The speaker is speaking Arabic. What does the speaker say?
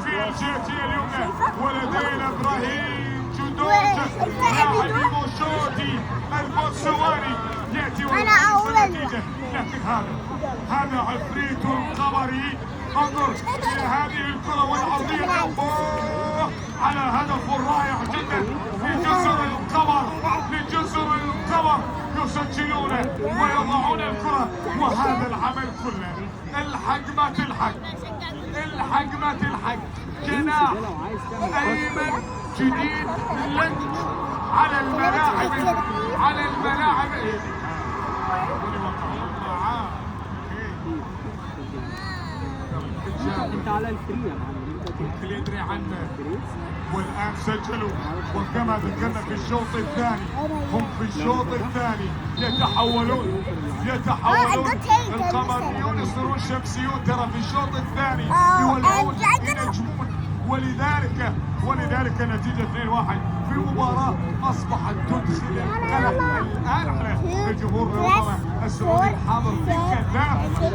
في الجهة اليمنى، ولدينا ابراهيم جدود لاعب موشودي البوتسواني ياتي النتيجة. لكن هذا عفريت القمري. انظر الى هذه الكرة والعرضية على هدف رائع جدا لجزر القمر. يسجلون ويضعون الكرة، وهذا العمل كله الحق ما تلحق. جناح ايمن جديد لك على الملاعب. انت على الفري يا معلم، الكل يدري عنه. والان سجلوا، وكما ذكرنا في الشوط الثاني هم في الشوط الثاني يتحولون القمريون يصيرون شمسيون. ترى في الشوط الثاني يولعون ينجمون، ولذلك النتيجة 2-1 في مباراة أصبحت تدخل القلق الآن على الجمهور السعودي الحاضر في كثافة.